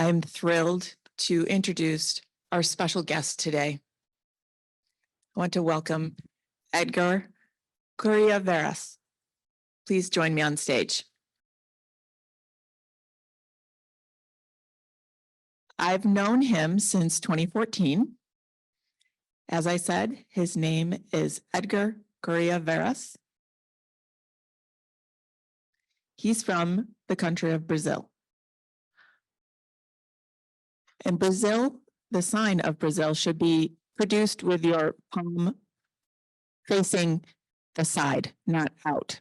I'm thrilled to introduce our special guest today. I want to welcome Edgar Veras. Please join me on stage. I've known him since 2014. As I said, his name is Edgar Veras. He's from the country of Brazil. In Brazil, the sign of Brazil should be produced with your palm facing the side, not out.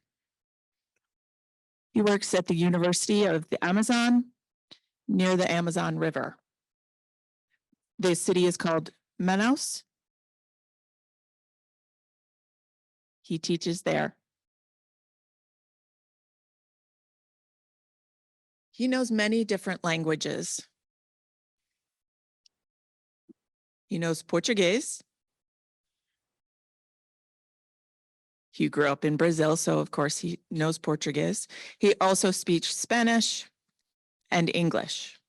He works at the University of the Amazon near the Amazon River. The city is called Manaus. He teaches there. He knows many different languages. He knows Portuguese. He grew up in Brazil, so of course he knows Portuguese. He also speaks Spanish and English.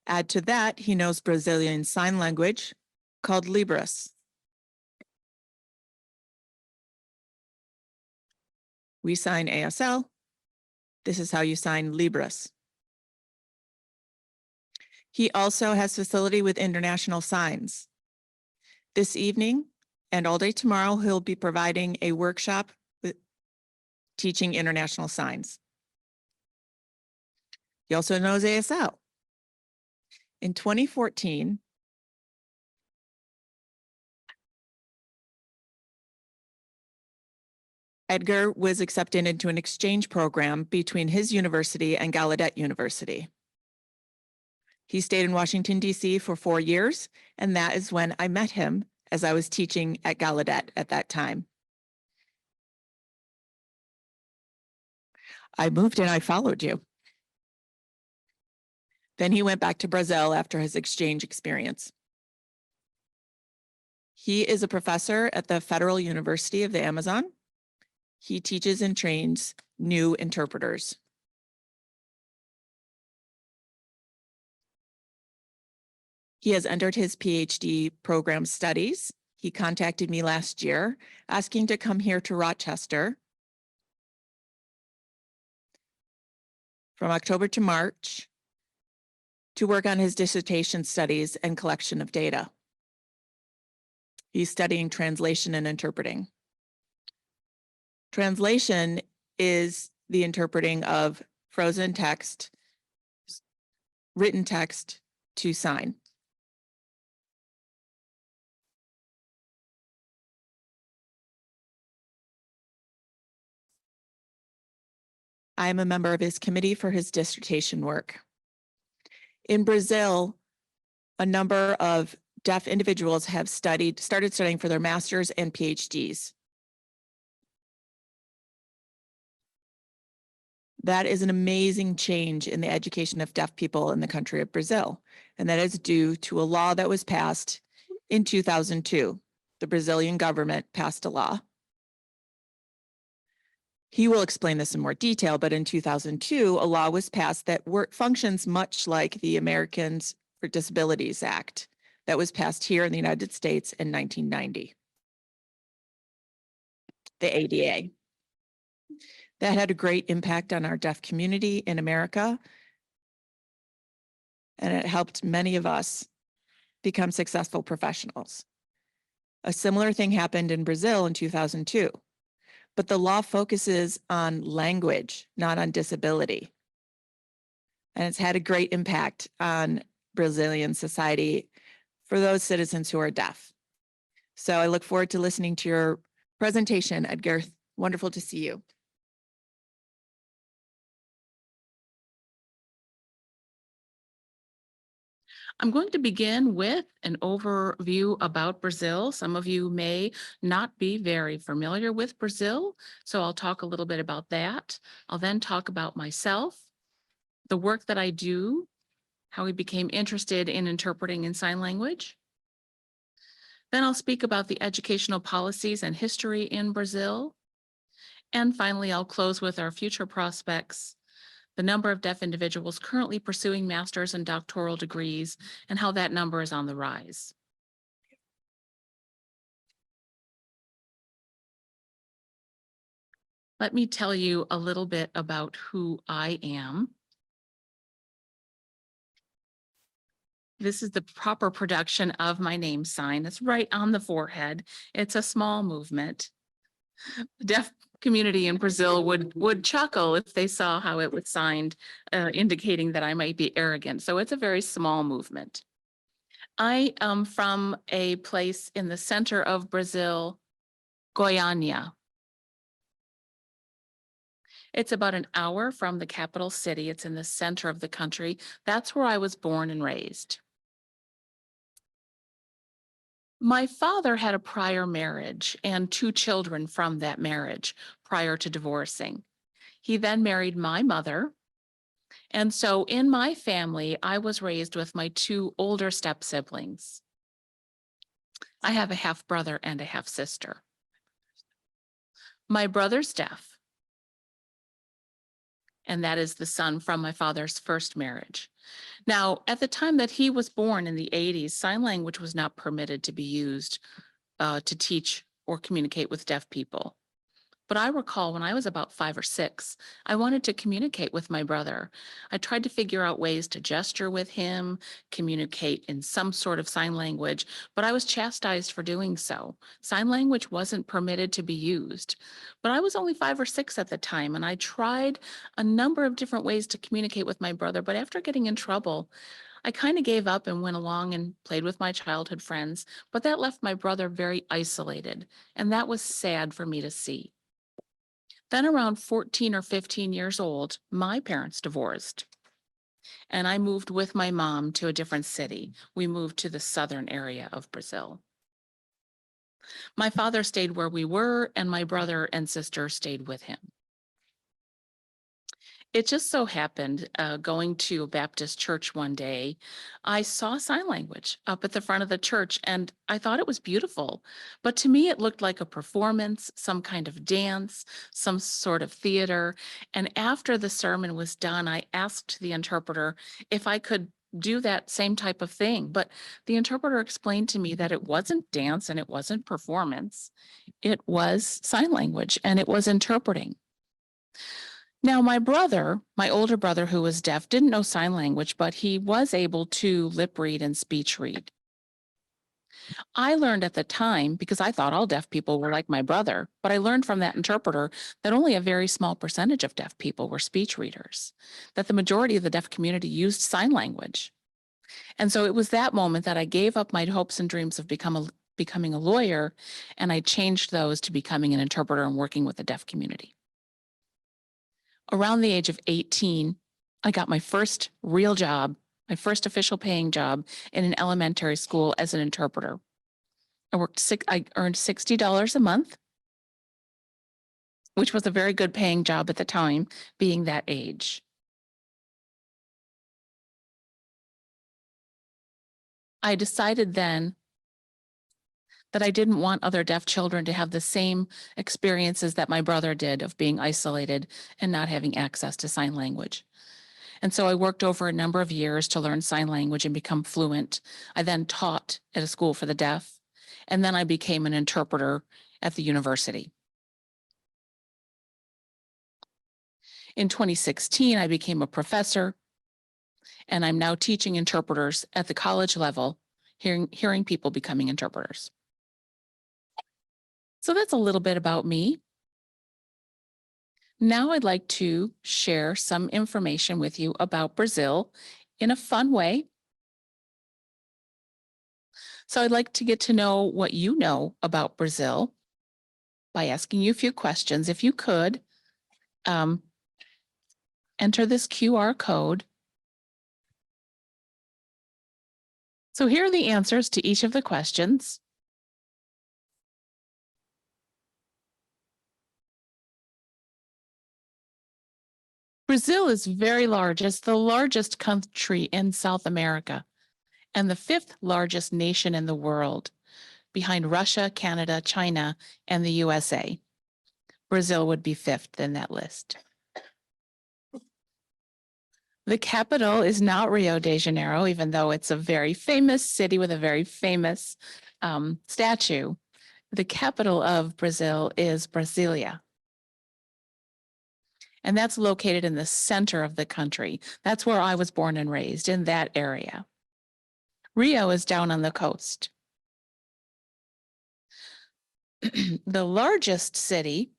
Add to that, he knows Brazilian Sign Language called Libras. We sign ASL. This is how you sign Libras. He also has facility with International Signs. This evening and all day tomorrow, he'll be providing a workshop with teaching International Signs. He also knows ASL. In 2014, Edgar was accepted into an exchange program between his university and Gallaudet University. He stayed in Washington, D.C. for 4 years, and that is when I met him as I was teaching at Gallaudet at that time. I moved and I followed you. Then he went back to Brazil after his exchange experience. He is a professor at the Federal University of the Amazon. He teaches and trains new interpreters. He has entered his PhD program studies. He contacted me last year asking to come here to Rochester from October to March to work on his dissertation studies and collection of data. He's studying translation and interpreting. Translation is the interpreting of frozen text, written text to sign. I am a member of his committee for his dissertation work. In Brazil, a number of deaf individuals have started studying for their masters and PhDs. That is an amazing change in the education of deaf people in the country of Brazil, and that is due to a law that was passed in 2002. The Brazilian government passed a law. He will explain this in more detail, but in 2002, a law was passed that functions much like the Americans with Disabilities Act that was passed here in the United States in 1990, the ADA. That had a great impact on our deaf community in America, and it helped many of us become successful professionals. A similar thing happened in Brazil in 2002. But the law focuses on language, not on disability. And it's had a great impact on Brazilian society for those citizens who are deaf. So I look forward to listening to your presentation, Edgar. Wonderful to see you. I'm going to begin with an overview about Brazil. Some of you may not be very familiar with Brazil, so I'll talk a little bit about that. I'll then talk about myself, the work that I do, how I became interested in interpreting in sign language. Then I'll speak about the educational policies and history in Brazil. And finally, I'll close with our future prospects, the number of deaf individuals currently pursuing master's and doctoral degrees, and how that number is on the rise. Let me tell you a little bit about who I am. This is the proper production of my name sign. It's right on the forehead. It's a small movement. The deaf community in Brazil would chuckle if they saw how it was signed, indicating that I might be arrogant. So it's a very small movement. I am from a place in the center of Brazil, Goiânia. It's about an hour from the capital city. It's in the center of the country. That's where I was born and raised. My father had a prior marriage and 2 children from that marriage prior to divorcing. He then married my mother. And so in my family, I was raised with my 2 older step siblings. I have a half brother and a half sister. My brother's deaf, and that is the son from my father's first marriage. Now, at the time that he was born in the 80s, sign language was not permitted to be used to teach or communicate with deaf people. But I recall when I was about 5 or 6, I wanted to communicate with my brother. I tried to figure out ways to gesture with him, communicate in some sort of sign language, but I was chastised for doing so. Sign language wasn't permitted to be used. But I was only 5 or 6 at the time, and I tried a number of different ways to communicate with my brother. But after getting in trouble, I kind of gave up and went along and played with my childhood friends. But that left my brother very isolated, and that was sad for me to see. Then around 14 or 15 years old, my parents divorced. And I moved with my mom to a different city. We moved to the southern area of Brazil. My father stayed where we were, and my brother and sister stayed with him. It just so happened, going to a Baptist church one day, I saw sign language up at the front of the church, and I thought it was beautiful. But to me, it looked like a performance, some kind of dance, some sort of theater. And after the sermon was done, I asked the interpreter if I could do that same type of thing. But the interpreter explained to me that it wasn't dance and it wasn't performance. It was sign language, and it was interpreting. Now, my brother, my older brother who was deaf, didn't know sign language, but he was able to lip read and speech read. I learned at the time, because I thought all deaf people were like my brother, but I learned from that interpreter that only a very small percentage of deaf people were speech readers, that the majority of the deaf community used sign language. And so it was that moment that I gave up my hopes and dreams of becoming a lawyer, and I changed those to becoming an interpreter and working with the deaf community. Around the age of 18, I got my first real job, my first official paying job in an elementary school as an interpreter. I earned $60 a month, which was a very good paying job at the time, being that age. I decided then that I didn't want other deaf children to have the same experiences that my brother did of being isolated and not having access to sign language. And so I worked over a number of years to learn sign language and become fluent. I then taught at a school for the deaf, and then I became an interpreter at the university. In 2016, I became a professor, and I'm now teaching interpreters at the college level, hearing people becoming interpreters. So that's a little bit about me. Now I'd like to share some information with you about Brazil in a fun way. So I'd like to get to know what you know about Brazil by asking you a few questions. If you could, enter this QR code. So here are the answers to each of the questions. Brazil is very large. It's the largest country in South America and the 5th largest nation in the world, behind Russia, Canada, China, and the USA. Brazil would be 5th in that list. The capital is not Rio de Janeiro, even though it's a very famous city with a very famous statue. The capital of Brazil is Brasilia. And that's located in the center of the country. That's where I was born and raised, in that area. Rio is down on the coast. The largest city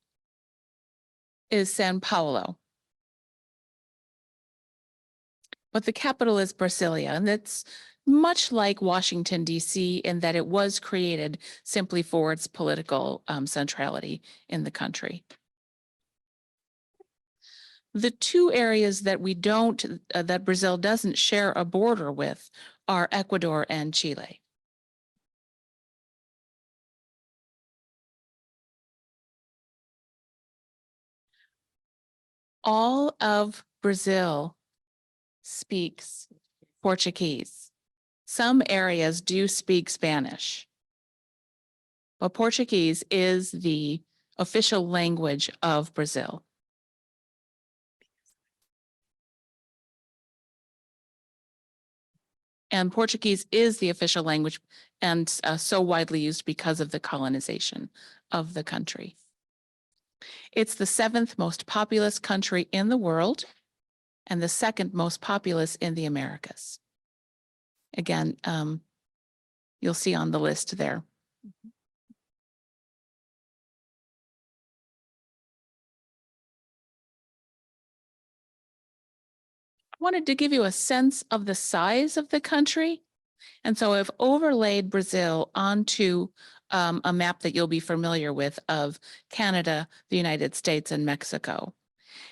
is São Paulo. But the capital is Brasilia, and it's much like Washington, D.C., in that it was created simply for its political centrality in the country. The two areas that we don't, that Brazil doesn't share a border with are Ecuador and Chile. All of Brazil speaks Portuguese. Some areas do speak Spanish, but Portuguese is the official language of Brazil. And Portuguese is the official language and so widely used because of the colonization of the country. It's the 7th most populous country in the world and the 2nd most populous in the Americas. Again, you'll see on the list there. I wanted to give you a sense of the size of the country. And so I've overlaid Brazil onto a map that you'll be familiar with of Canada, the United States, and Mexico.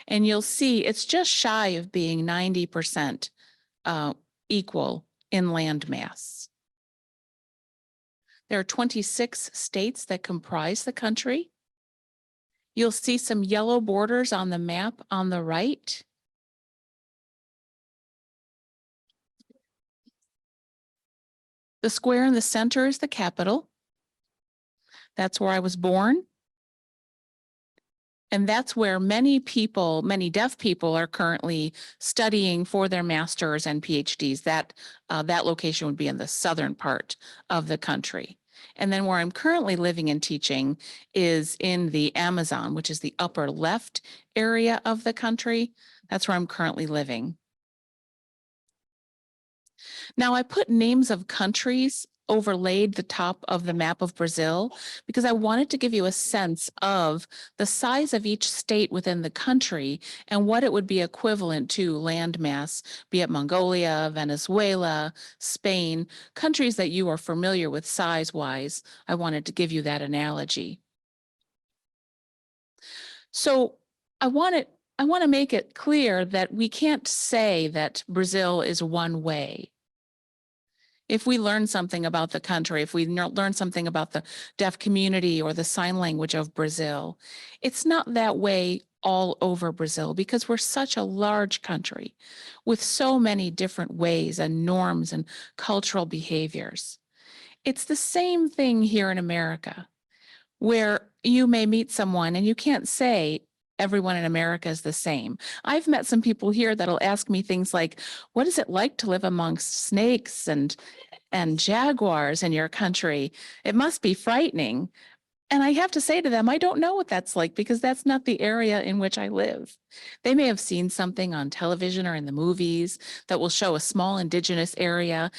And you'll see it's just shy of being 90% equal in land mass. There are 26 states that comprise the country. You'll see some yellow borders on the map on the right. The square in the center is the capital. That's where I was born. And that's where many people, many deaf people are currently studying for their masters and PhDs. That location would be in the southern part of the country. And then where I'm currently living and teaching is in the Amazon, which is the upper left area of the country. That's where I'm currently living. Now I put names of countries overlaid the top of the map of Brazil because I wanted to give you a sense of the size of each state within the country and what it would be equivalent to land mass, be it Mongolia, Venezuela, Spain, countries that you are familiar with size-wise. I wanted to give you that analogy. So I want to make it clear that we can't say that Brazil is one way. If we learn something about the country, if we learn something about the deaf community or the sign language of Brazil, it's not that way all over Brazil because we're such a large country with so many different ways and norms and cultural behaviors. It's the same thing here in America, where you may meet someone and you can't say everyone in America is the same. I've met some people here that'll ask me things like, what is it like to live amongst snakes and jaguars in your country? It must be frightening. And I have to say to them, I don't know what that's like because that's not the area in which I live. They may have seen something on television or in the movies that will show a small indigenous area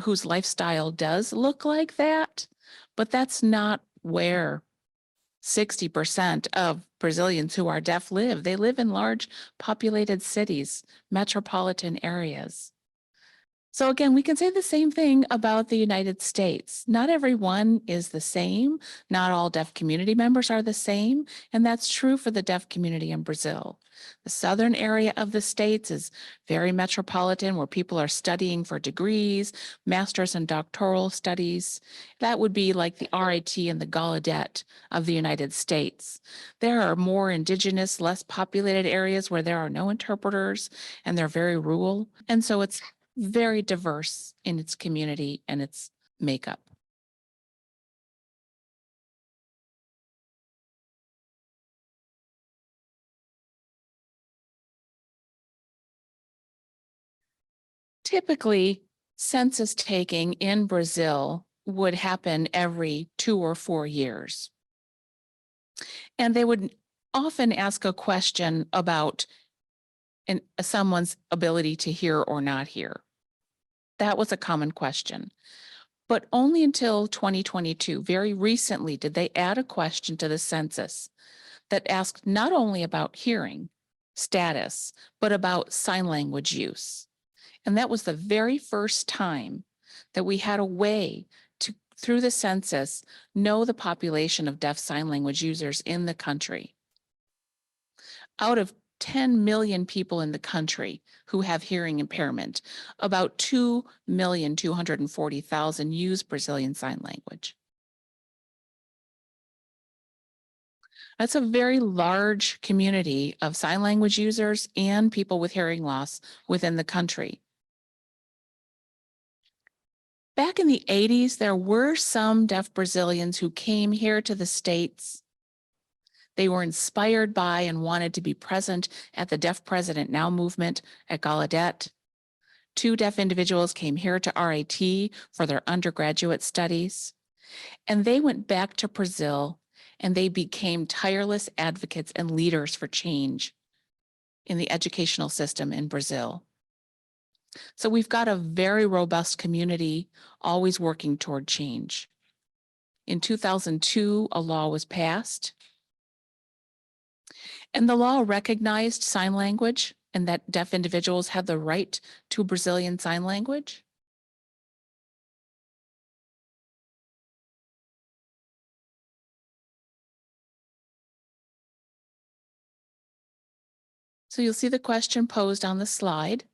whose lifestyle does look like that, but that's not where 60% of Brazilians who are deaf live. They live in large populated cities, metropolitan areas. So again, we can say the same thing about the United States. Not everyone is the same. Not all deaf community members are the same. And that's true for the deaf community in Brazil. The southern area of the states is very metropolitan, where people are studying for degrees, master's and doctoral studies. That would be like the RIT and the Gallaudet of the United States. There are more indigenous, less populated areas where there are no interpreters and they're very rural. And so it's very diverse in its community and its makeup. Typically, census taking in Brazil would happen every 2 or 4 years. And they would often ask a question about someone's ability to hear or not hear. That was a common question. But only until 2022, very recently, did they add a question to the census that asked not only about hearing status, but about sign language use. And that was the very first time that we had a way to, through the census, know the population of deaf sign language users in the country. Out of 10 million people in the country who have hearing impairment, about 2,240,000 use Brazilian Sign Language. That's a very large community of sign language users and people with hearing loss within the country. Back in the 80s, there were some deaf Brazilians who came here to the States. They were inspired by and wanted to be present at the Deaf President Now movement at Gallaudet. 2 deaf individuals came here to RIT for their undergraduate studies, and they went back to Brazil and they became tireless advocates and leaders for change in the educational system in Brazil. So we've got a very robust community always working toward change. In 2002, a law was passed, and the law recognized sign language and that deaf individuals had the right to Brazilian Sign Language. So you'll see the question posed on the slide.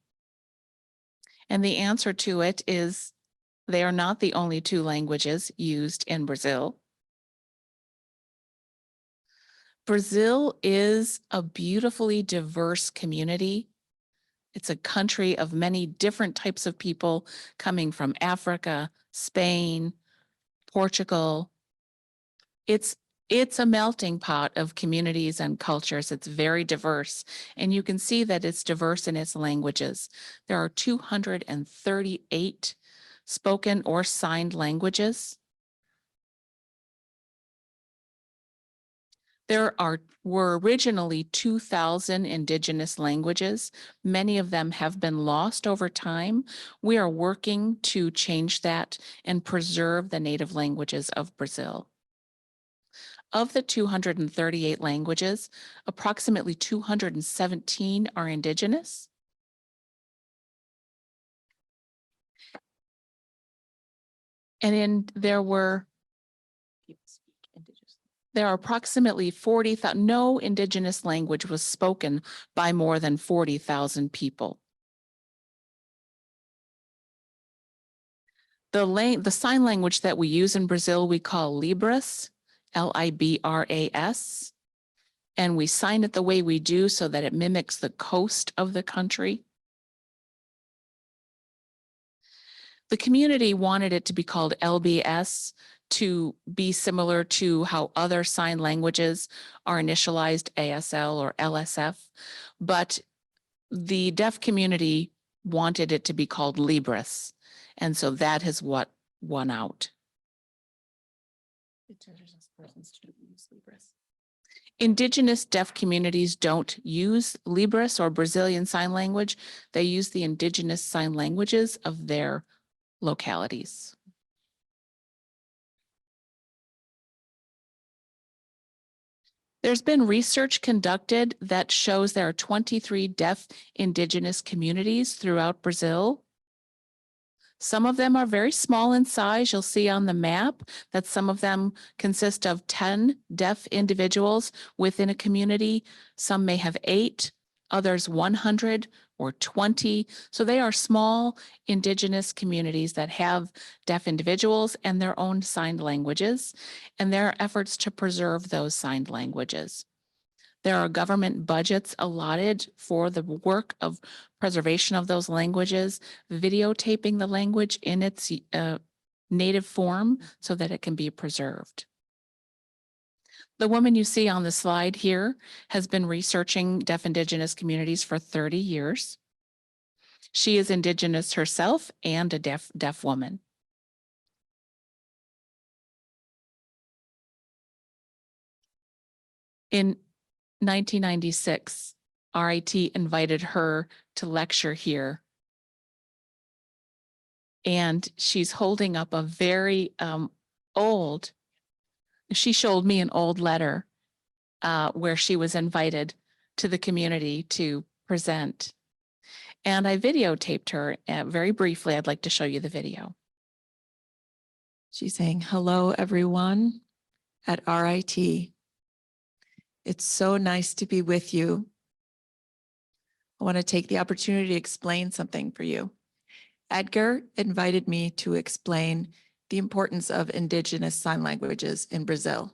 And the answer to it is they are not the only 2 languages used in Brazil. Brazil is a beautifully diverse community. It's a country of many different types of people coming from Africa, Spain, Portugal. It's a melting pot of communities and cultures. It's very diverse. And you can see that it's diverse in its languages. There are 238 spoken or signed languages. Were originally 2,000 indigenous languages. Many of them have been lost over time. We are working to change that and preserve the native languages of Brazil. Of the 238 languages, approximately 217 are indigenous. And there are approximately 40,000, no indigenous language was spoken by more than 40,000 people. The sign language that we use in Brazil, we call Libras, Libras, and we sign it the way we do so that it mimics the coast of the country. The community wanted it to be called LBS to be similar to how other sign languages are initialized, ASL or LSF, but the deaf community wanted it to be called Libras, and so that is what won out. Indigenous deaf communities don't use Libras or Brazilian Sign Language. They use the indigenous sign languages of their localities. There's been research conducted that shows there are 23 deaf indigenous communities throughout Brazil. Some of them are very small in size. You'll see on the map that some of them consist of 10 deaf individuals within a community. Some may have 8, others 100 or 20. So they are small indigenous communities that have deaf individuals and their own signed languages, and there are efforts to preserve those signed languages. There are government budgets allotted for the work of preservation of those languages, videotaping the language in its native form so that it can be preserved. The woman you see on the slide here has been researching deaf indigenous communities for 30 years. She is Indigenous herself and a deaf woman. In 1996, RIT invited her to lecture here. And she's holding up a very she showed me an old letter where she was invited to the community to present. And I videotaped her very briefly. I'd like to show you the video. She's saying, hello, everyone at RIT. It's so nice to be with you. I want to take the opportunity to explain something for you. Edgar invited me to explain the importance of Indigenous sign languages in Brazil.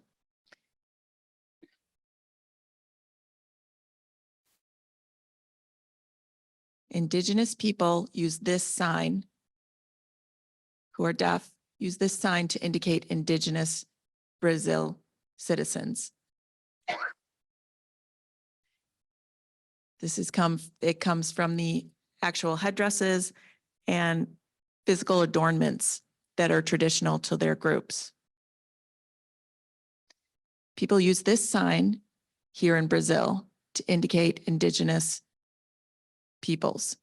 Indigenous people use this sign, who are deaf, use this sign to indicate Indigenous Brazil citizens. It comes from the actual headdresses and physical adornments that are traditional to their groups. People use this sign here in Brazil to indicate Indigenous peoples.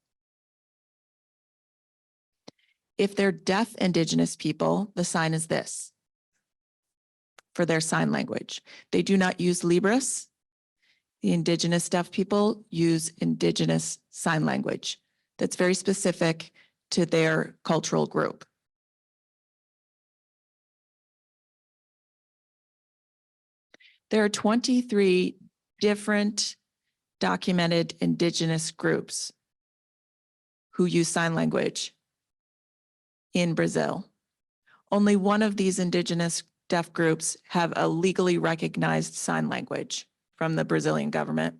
If they're deaf Indigenous people, the sign is this for their sign language. They do not use Libras. The Indigenous deaf people use Indigenous sign language that's very specific to their cultural group. There are 23 different documented Indigenous groups who use sign language in Brazil. Only one of these Indigenous deaf groups have a legally recognized sign language from the Brazilian government.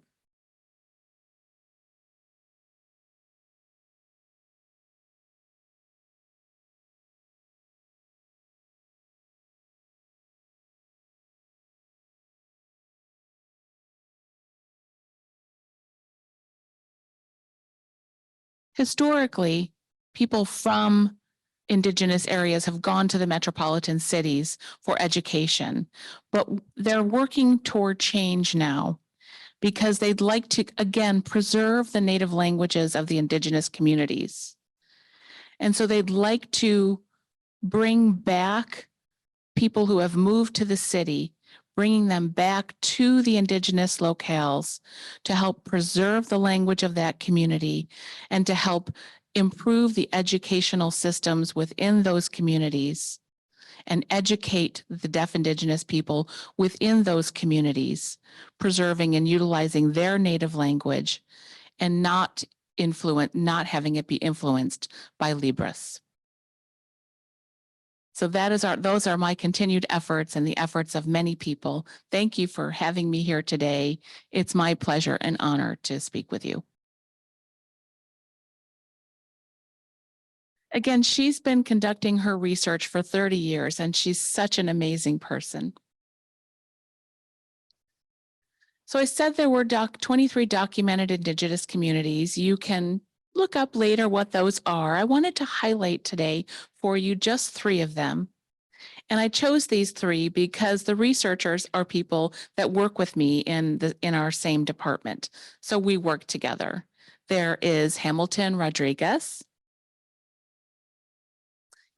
Historically, people from Indigenous areas have gone to the metropolitan cities for education, but they're working toward change now because they'd like to, again, preserve the native languages of the Indigenous communities. And so they'd like to bring back people who have moved to the city, bringing them back to the Indigenous locales to help preserve the language of that community and to help improve the educational systems within those communities and educate the deaf Indigenous people within those communities, preserving and utilizing their native language and not having it be influenced by Libras. So those are my continued efforts and the efforts of many people. Thank you for having me here today. It's my pleasure and honor to speak with you. Again, she's been conducting her research for 30 years, and she's such an amazing person. So I said there were 23 documented Indigenous communities. You can look up later what those are. I wanted to highlight today for you just 3 of them. And I chose these 3 because the researchers are people that work with me in our same department. So we work together. There is Hamilton Rodriguez.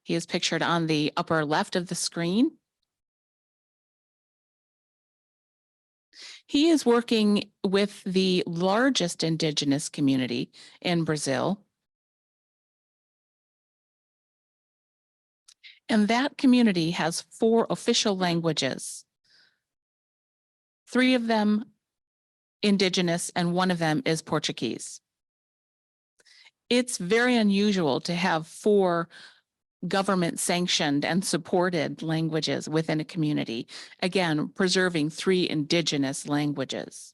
He is pictured on the upper left of the screen. He is working with the largest Indigenous community in Brazil. And that community has 4 official languages. 3 of them Indigenous and 1 of them is Portuguese. It's very unusual to have 4 government sanctioned and supported languages within a community, again, preserving 3 Indigenous languages.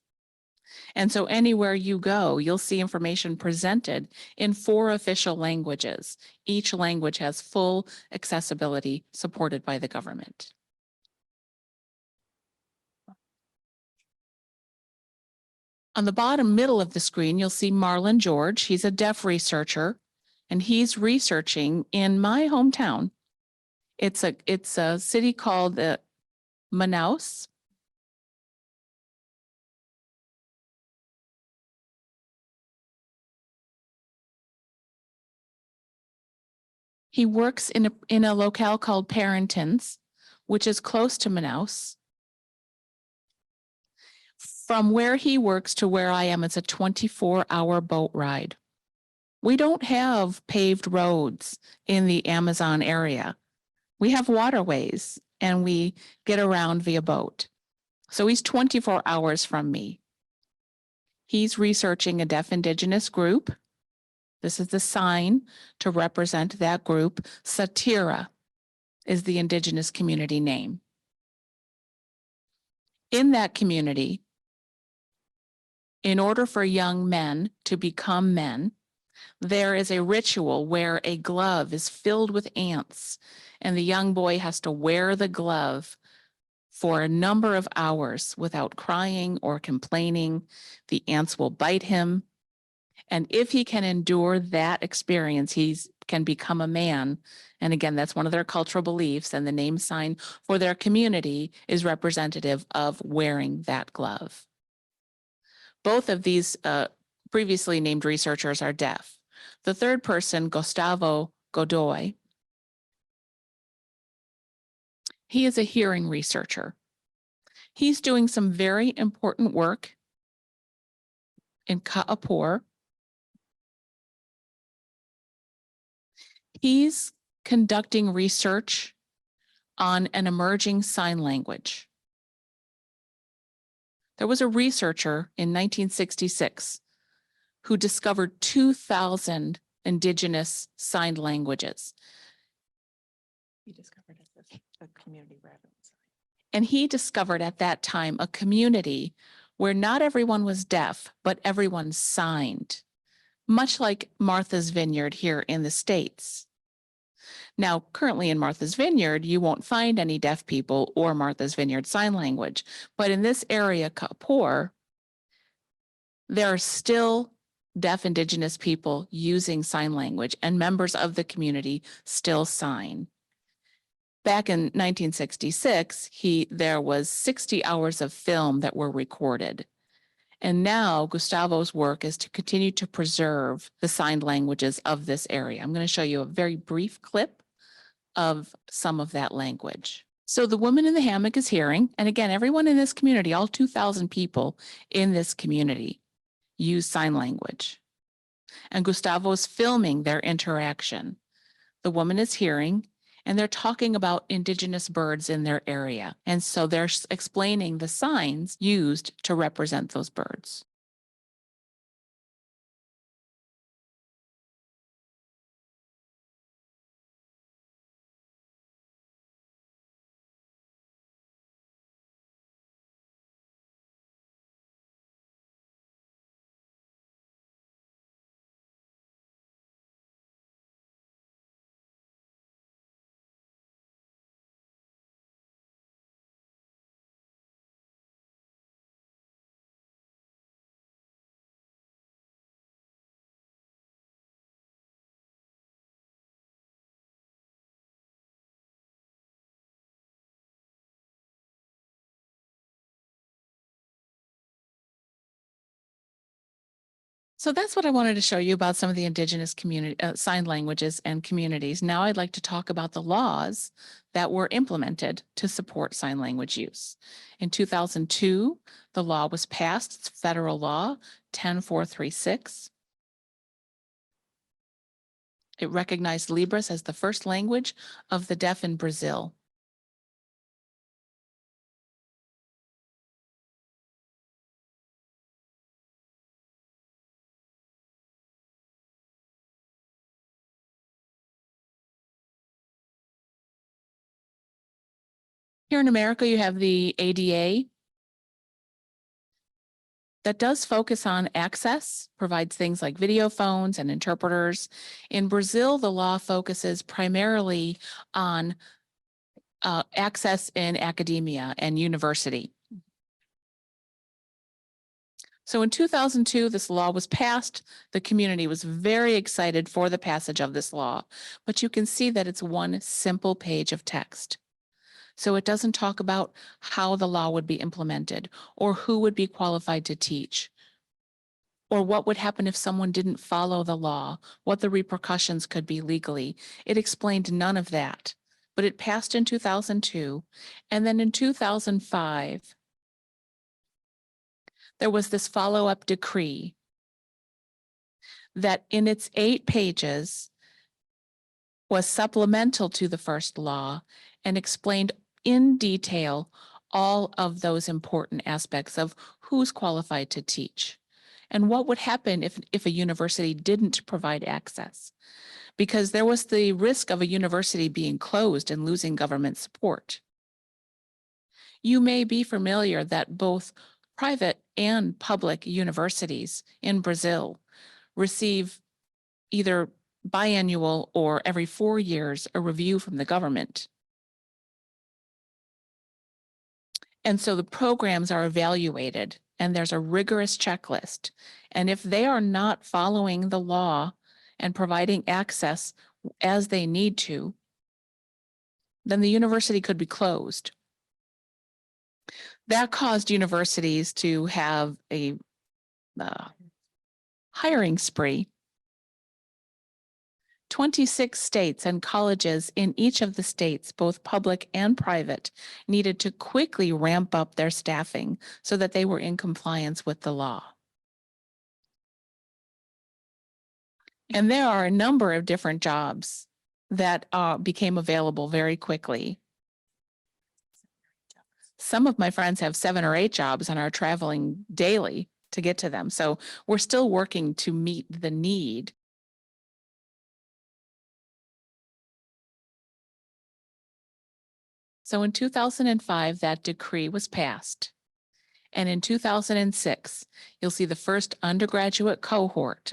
And so anywhere you go, you'll see information presented in 4 official languages. Each language has full accessibility supported by the government. On the bottom middle of the screen, you'll see Marlon George. He's a deaf researcher, and he's researching in my hometown. It's a city called Manaus. He works in a locale called Parentins, which is close to Manaus. From where he works to where I am, it's a 24-hour boat ride. We don't have paved roads in the Amazon area. We have waterways and we get around via boat. So he's 24 hours from me. He's researching a deaf indigenous group. This is the sign to represent that group. Satira is the indigenous community name. In that community, in order for young men to become men, there is a ritual where a glove is filled with ants, and the young boy has to wear the glove for a number of hours without crying or complaining. The ants will bite him. And if he can endure that experience, he can become a man. And again, that's one of their cultural beliefs. And the name sign for their community is representative of wearing that glove. Both of these previously named researchers are deaf. The third person, Gustavo Godoy, he is a hearing researcher. He's doing some very important work in Kaapor. He's conducting research on an emerging sign language. There was a researcher in 1966 who discovered 2,000 indigenous sign languages. He discovered a community rather than sign. And he discovered at that time a community where not everyone was deaf, but everyone signed, much like Martha's Vineyard here in the States. Now, currently in Martha's Vineyard, you won't find any deaf people or Martha's Vineyard Sign Language, but in this area, Kaapor, there are still deaf indigenous people using sign language, and members of the community still sign. Back in 1966, there was 60 hours of film that were recorded. And now Gustavo's work is to continue to preserve the signed languages of this area. I'm going to show you a very brief clip of some of that language. So the woman in the hammock is hearing, and again, everyone in this community, all 2,000 people in this community use sign language. And Gustavo is filming their interaction. The woman is hearing, and they're talking about indigenous birds in their area. And so they're explaining the signs used to represent those birds. So that's what I wanted to show you about some of the indigenous community sign languages and communities. Now I'd like to talk about the laws that were implemented to support sign language use. In 2002, the law was passed. It's federal law 10436. It recognized Libras as the first language of the deaf in Brazil. Here in America, you have the ADA that does focus on access, provides things like video phones and interpreters. In Brazil, the law focuses primarily on access in academia and university. So in 2002, this law was passed. The community was very excited for the passage of this law, but you can see that it's one simple page of text. So it doesn't talk about how the law would be implemented or who would be qualified to teach or what would happen if someone didn't follow the law, what the repercussions could be legally. It explained none of that, but it passed in 2002. And then in 2005, there was this follow-up decree that in its 8 pages was supplemental to the first law and explained in detail all of those important aspects of who's qualified to teach and what would happen if a university didn't provide access, because there was the risk of a university being closed and losing government support. You may be familiar that both private and public universities in Brazil receive either biannual or every 4 years a review from the government. And so the programs are evaluated and there's a rigorous checklist. And if they are not following the law and providing access as they need to, then the university could be closed. That caused universities to have a hiring spree. 26 states and colleges in each of the states, both public and private, needed to quickly ramp up their staffing so that they were in compliance with the law. And there are a number of different jobs that became available very quickly. Some of my friends have 7 or 8 jobs and are traveling daily to get to them. So we're still working to meet the need. So in 2005, that decree was passed. And in 2006, you'll see the first undergraduate cohort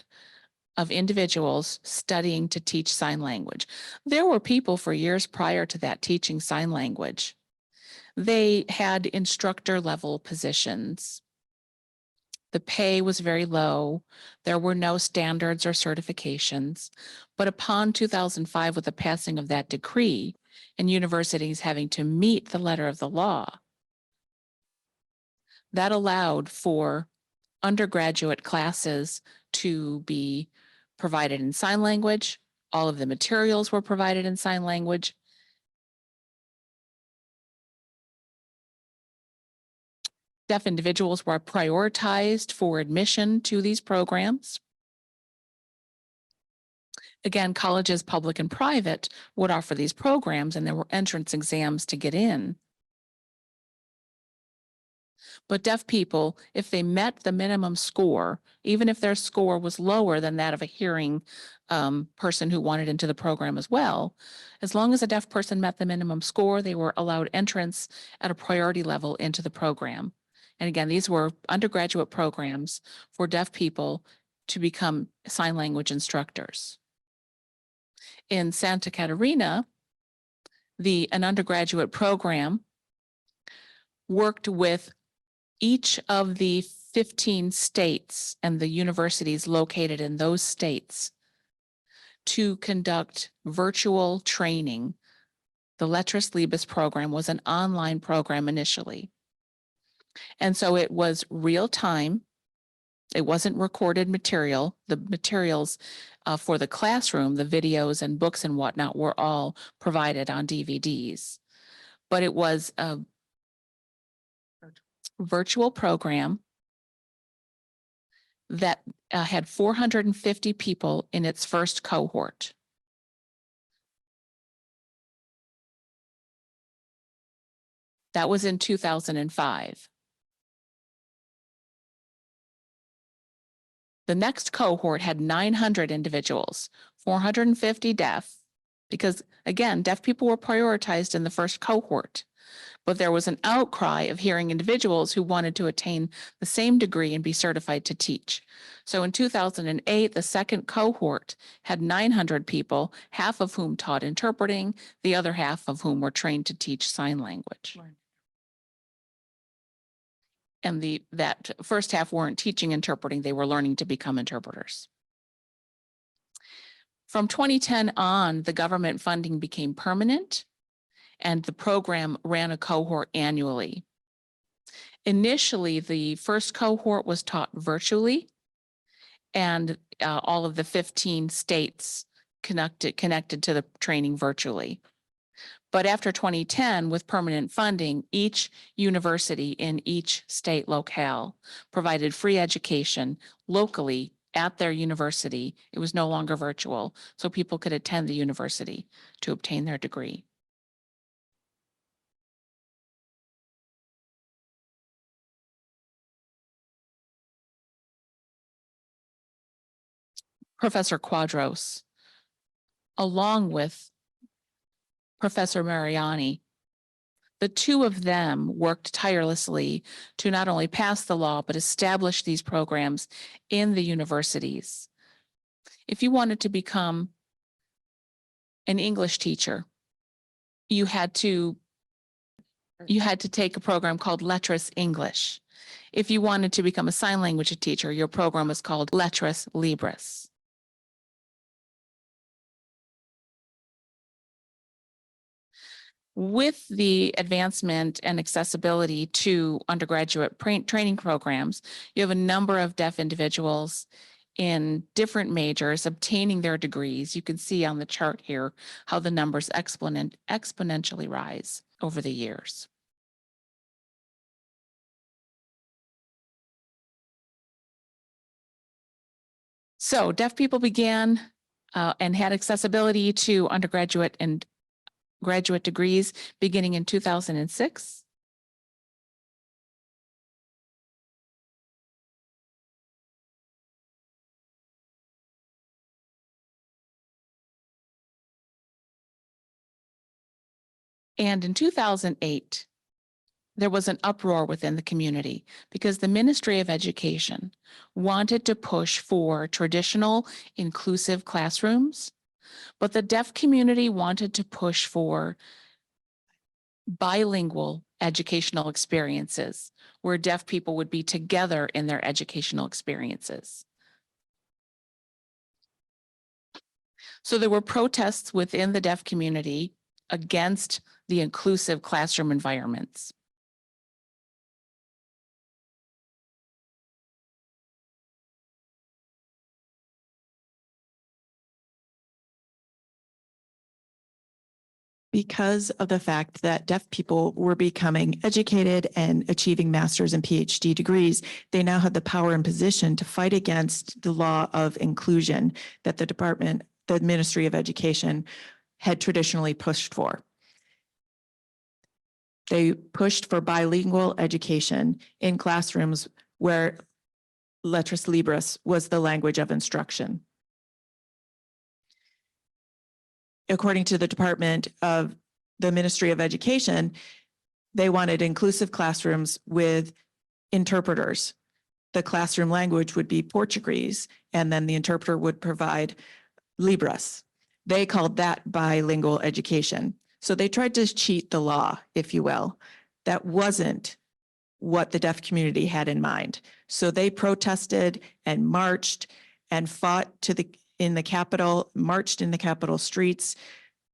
of individuals studying to teach sign language. There were people for years prior to that teaching sign language. They had instructor level positions. The pay was very low. There were no standards or certifications. But upon 2005, with the passing of that decree and universities having to meet the letter of the law, that allowed for undergraduate classes to be provided in sign language. All of the materials were provided in sign language. Deaf individuals were prioritized for admission to these programs. Again, colleges, public and private, would offer these programs, and there were entrance exams to get in. But deaf people, if they met the minimum score, even if their score was lower than that of a hearing person who wanted into the program as well, as long as a deaf person met the minimum score, they were allowed entrance at a priority level into the program. And again, these were undergraduate programs for deaf people to become sign language instructors. In Santa Catarina, an undergraduate program worked with each of the 15 states and the universities located in those states to conduct virtual training. The Letras Libres program was an online program initially. And so it was real time. It wasn't recorded material. The materials for the classroom, the videos and books and whatnot, were all provided on DVDs. But it was a virtual program that had 450 people in its first cohort. That was in 2005. The next cohort had 900 individuals, 450 deaf, because again, deaf people were prioritized in the first cohort. But there was an outcry of hearing individuals who wanted to attain the same degree and be certified to teach. So in 2008, the second cohort had 900 people, half of whom taught interpreting, the other half of whom were trained to teach sign language. And that first half weren't teaching interpreting, they were learning to become interpreters. From 2010 on, the government funding became permanent and the program ran a cohort annually. Initially, the first cohort was taught virtually, and all of the 15 states connected to the training virtually. But after 2010, with permanent funding, each university in each state locale provided free education locally at their university. It was no longer virtual, so people could attend the university to obtain their degree. Professor Quadros, along with Professor Mariani, the two of them worked tirelessly to not only pass the law, but establish these programs in the universities. If you wanted to become an English teacher, you had to take a program called Lettres English. If you wanted to become a sign language teacher, your program was called Lettres Libres. With the advancement and accessibility to undergraduate training programs, you have a number of deaf individuals in different majors obtaining their degrees. You can see on the chart here how the numbers exponentially rise over the years. So deaf people began and had accessibility to undergraduate and graduate degrees beginning in 2006. And in 2008, there was an uproar within the community because the Ministry of Education wanted to push for traditional inclusive classrooms, but the deaf community wanted to push for bilingual educational experiences where deaf people would be together in their educational experiences. So there were protests within the deaf community against the inclusive classroom environments. Because of the fact that deaf people were becoming educated and achieving master's and PhD degrees, they now had the power and position to fight against the law of inclusion that the Ministry of Education had traditionally pushed for. They pushed for bilingual education in classrooms where Lettres Libres was the language of instruction. According to the Department of the Ministry of Education, they wanted inclusive classrooms with interpreters. The classroom language would be Portuguese, and then the interpreter would provide Libras. They called that bilingual education. So they tried to cheat the law, if you will. That wasn't what the deaf community had in mind. So they protested and marched and fought in the Capitol, marched in the Capitol streets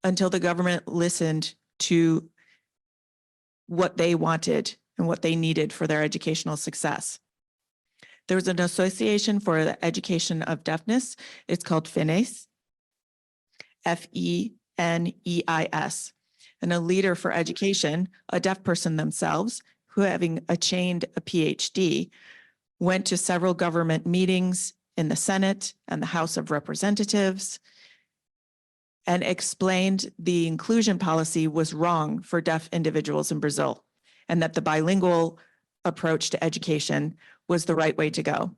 until the government listened to what they wanted and what they needed for their educational success. There was an association for the education of deafness. It's called FENEIS, FENEIS, and a leader for education, a deaf person themselves, who having attained a PhD, went to several government meetings in the Senate and the House of Representatives and explained the inclusion policy was wrong for deaf individuals in Brazil and that the bilingual approach to education was the right way to go.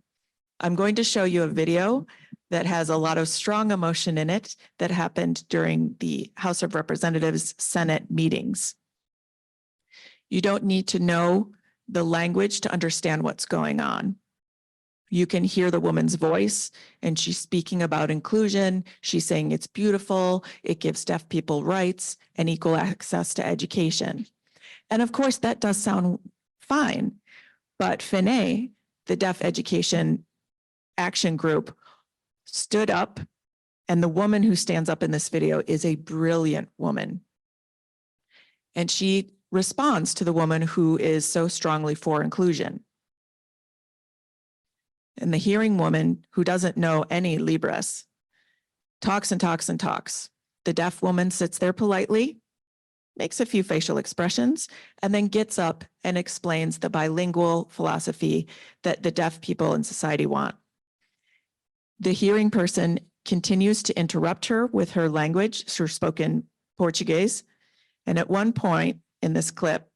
I'm going to show you a video that has a lot of strong emotion in it that happened during the House of Representatives Senate meetings. You don't need to know the language to understand what's going on. You can hear the woman's voice and she's speaking about inclusion. She's saying it's beautiful. It gives deaf people rights and equal access to education. And of course, that does sound fine. But FINE, the Deaf Education Action Group, stood up, and the woman who stands up in this video is a brilliant woman. And she responds to the woman who is so strongly for inclusion. And the hearing woman, who doesn't know any Libras, talks and talks and talks. The deaf woman sits there politely, makes a few facial expressions, and then gets up and explains the bilingual philosophy that the deaf people in society want. The hearing person continues to interrupt her with her language, her spoken Portuguese. And at one point in this clip,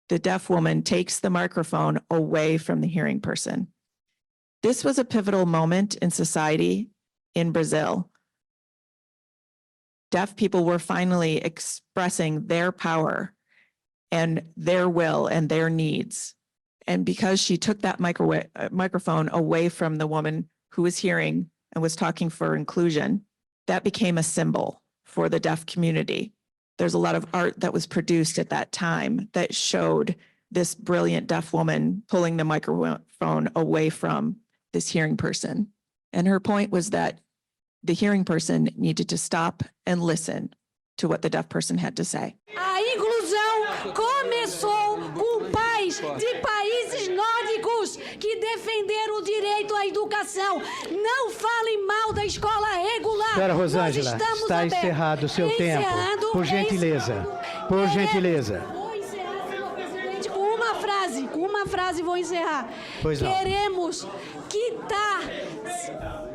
the deaf woman takes the microphone away from the hearing person. This was a pivotal moment in society in Brazil. Deaf people were finally expressing their power and their will and their needs. And because she took that microphone away from the woman who was hearing and was talking for inclusion, that became a symbol for the deaf community. There's a lot of art that was produced at that time that showed this brilliant deaf woman pulling the microphone away from this hearing person. And her point was that the hearing person needed to stop and listen to what the deaf person had to say. A inclusão começou com pais de países nórdicos que defenderam o direito à educação. Não falem mal da escola regular. Senhora Rosângela, está encerrado o seu tempo. Por gentileza. Por gentileza. Vou encerrar, senhor presidente, com uma frase vou encerrar. Pois não. Queremos quitar,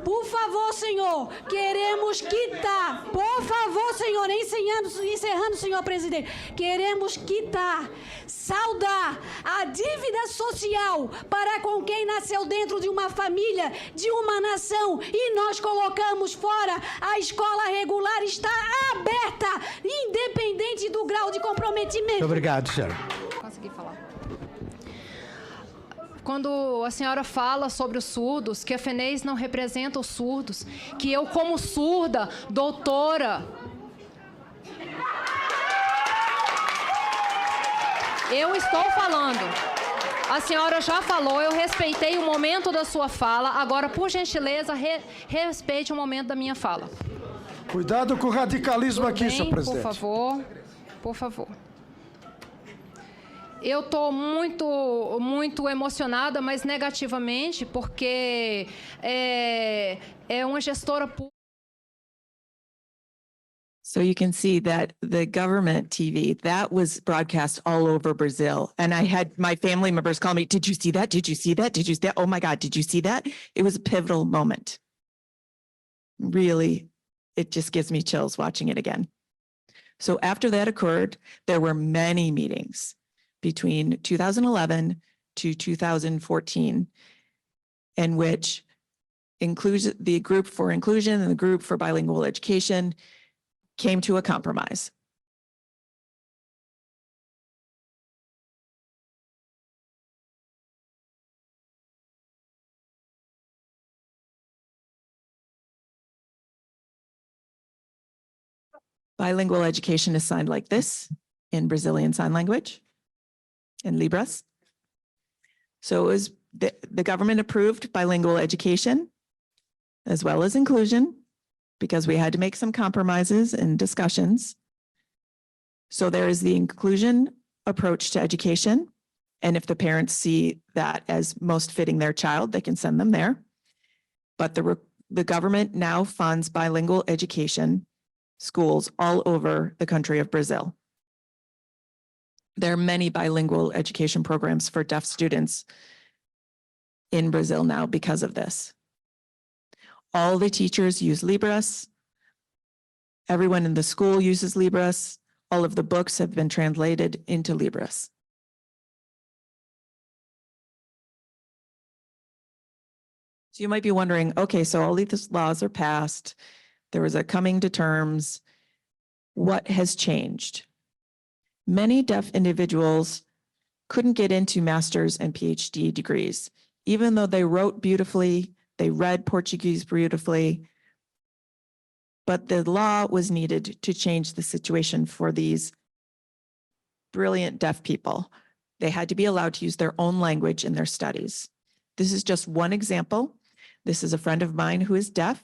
por favor, senhor, queremos quitar, por favor, senhor, encerrando, senhor presidente, queremos quitar, saldar a dívida social para com quem nasceu dentro de uma família, de uma nação, e nós colocamos fora. A escola regular está aberta, independente do grau de comprometimento. Muito obrigado, senhora. Consegui falar. Quando a senhora fala sobre os surdos, que a FENES não representa os surdos, que eu, como surda, doutora, eu estou falando. A senhora já falou, eu respeitei o momento da sua fala, agora, por gentileza, respeite o momento da minha fala. Cuidado com o radicalismo Tudo aqui, bem, senhor presidente. por favor, por favor. Eu estou muito emocionada, mas negativamente, porque é uma gestora pública. So you can see that the government TV, that was broadcast all over Brazil. And I had my family members call me, did you see that? Did you see that? Did you see that? Oh my God, did you see that? It was a pivotal moment. Really, it just gives me chills watching it again. So after that occurred, there were many meetings between 2011 to 2014, in which the group for inclusion and the group for bilingual education came to a compromise. Bilingual education is signed like this in Brazilian Sign Language, in Libras. So it was the government approved bilingual education as well as inclusion, because we had to make some compromises and discussions. So there is the inclusion approach to education. And if the parents see that as most fitting their child, they can send them there. But the government now funds bilingual education schools all over the country of Brazil. There are many bilingual education programs for deaf students in Brazil now because of this. All the teachers use Libras. Everyone in the school uses Libras. All of the books have been translated into Libras. So you might be wondering, okay, so all these laws are passed. There was a coming to terms. What has changed? Many deaf individuals couldn't get into master's and PhD degrees, even though they wrote beautifully, they read Portuguese beautifully, but the law was needed to change the situation for these brilliant deaf people. They had to be allowed to use their own language in their studies. This is just one example. This is a friend of mine who is deaf.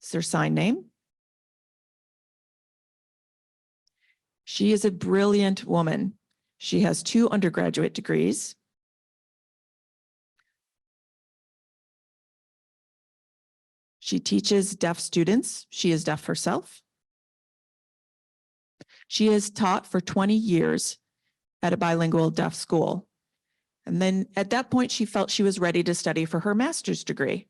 It's their sign name. She is a brilliant woman. She has 2 undergraduate degrees. She teaches deaf students. She is deaf herself. She has taught for 20 years at a bilingual deaf school. And then at that point, she felt she was ready to study for her master's degree.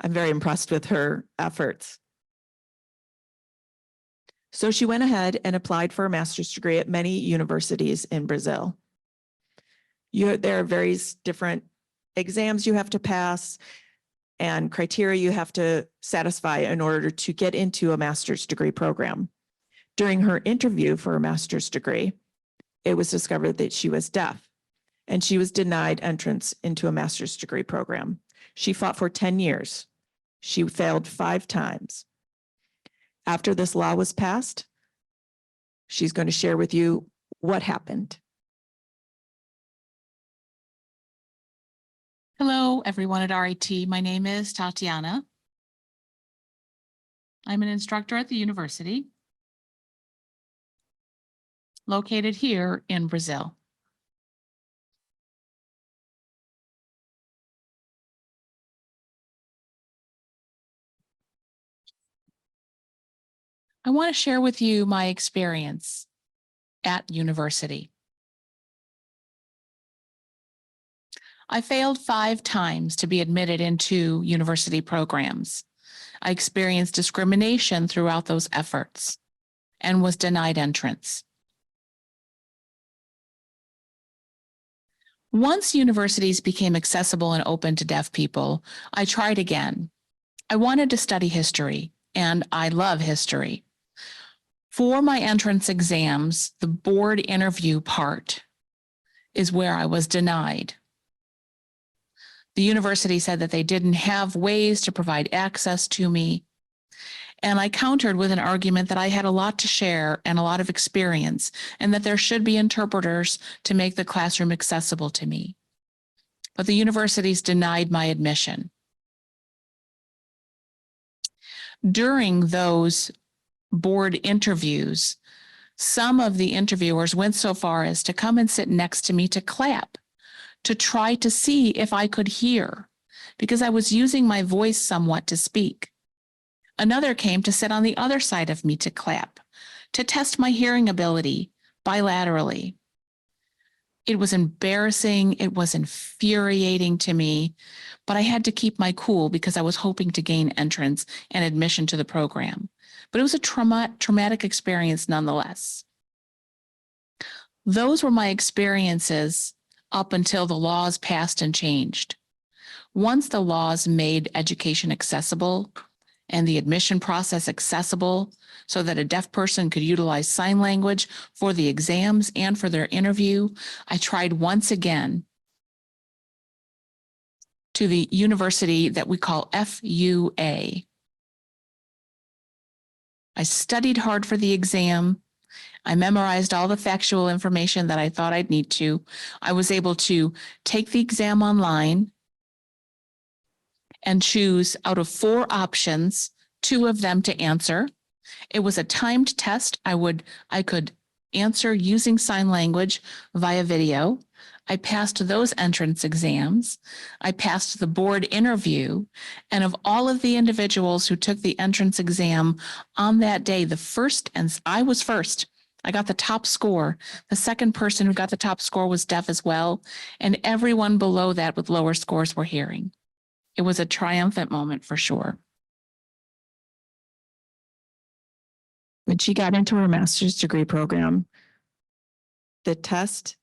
I'm very impressed with her efforts. So she went ahead and applied for a master's degree at many universities in Brazil. There are various different exams you have to pass and criteria you have to satisfy in order to get into a master's degree program. During her interview for a master's degree, it was discovered that she was deaf, and she was denied entrance into a master's degree program. She fought for 10 years. She failed 5 times. After this law was passed, she's going to share with you what happened. Hello, everyone at RIT. My name is Tatiana. I'm an instructor at the university located here in Brazil. I want to share with you my experience at university. I failed 5 times to be admitted into university programs. I experienced discrimination throughout those efforts and was denied entrance. Once universities became accessible and open to deaf people, I tried again. I wanted to study history, and I love history. For my entrance exams, the board interview part is where I was denied. The university said that they didn't have ways to provide access to me. And I countered with an argument that I had a lot to share and a lot of experience, and that there should be interpreters to make the classroom accessible to me. But the universities denied my admission. During those board interviews, some of the interviewers went so far as to come and sit next to me to clap, to try to see if I could hear, because I was using my voice somewhat to speak. Another came to sit on the other side of me to clap, to test my hearing ability bilaterally. It was embarrassing. It was infuriating to me, but I had to keep my cool because I was hoping to gain entrance and admission to the program. But it was a traumatic experience nonetheless. Those were my experiences up until the laws passed and changed. Once the laws made education accessible and the admission process accessible so that a deaf person could utilize sign language for the exams and for their interview, I tried once again to the university that we call FUA. I studied hard for the exam. I memorized all the factual information that I thought I'd need to. I was able to take the exam online and choose out of 4 options, 2 of them to answer. It was a timed test. I could answer using sign language via video. I passed those entrance exams. I passed the board interview. And of all of the individuals who took the entrance exam on that day, I was first. I got the top score. The second person who got the top score was deaf as well. And everyone below that with lower scores were hearing. It was a triumphant moment for sure. When she got into her master's degree program, the test,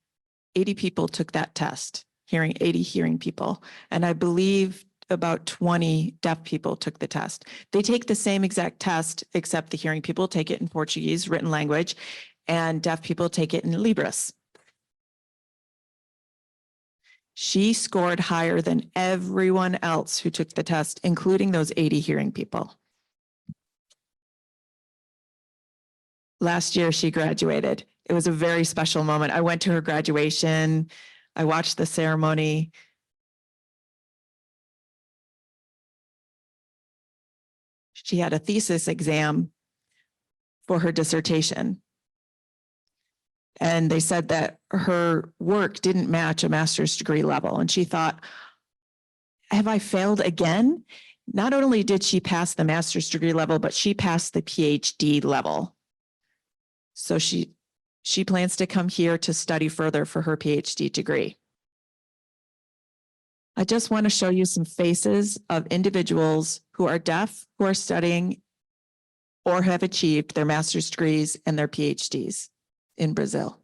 80 people took that test, 80 hearing people. And I believe about 20 deaf people took the test. They take the same exact test, except the hearing people take it in Portuguese, written language, and deaf people take it in Libras. She scored higher than everyone else who took the test, including those 80 hearing people. Last year, she graduated. it was a very special moment. I went to her graduation. I watched the ceremony. She had a thesis exam for her dissertation. And they said that her work didn't match a master's degree level. And she thought, have I failed again? Not only did she pass the master's degree level, but she passed the PhD level. So she plans to come here to study further for her PhD degree. I just want to show you some faces of individuals who are deaf, who are studying or have achieved their master's degrees and their PhDs in Brazil.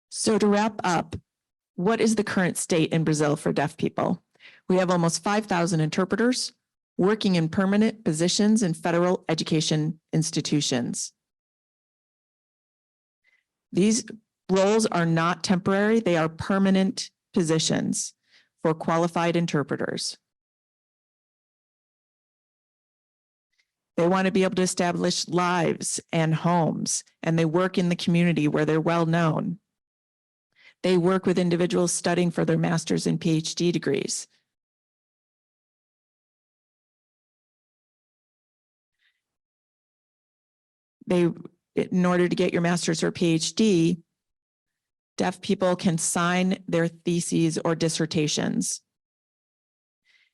So to wrap up, what is the current state in Brazil for deaf people? We have almost 5,000 interpreters working in permanent positions in federal education institutions. These roles are not temporary, they are permanent positions for qualified interpreters. They want to be able to establish lives and homes, and they work in the community where they're well known. They work with individuals studying for their master's and PhD degrees. In order to get your master's or PhD, deaf people can sign their theses or dissertations.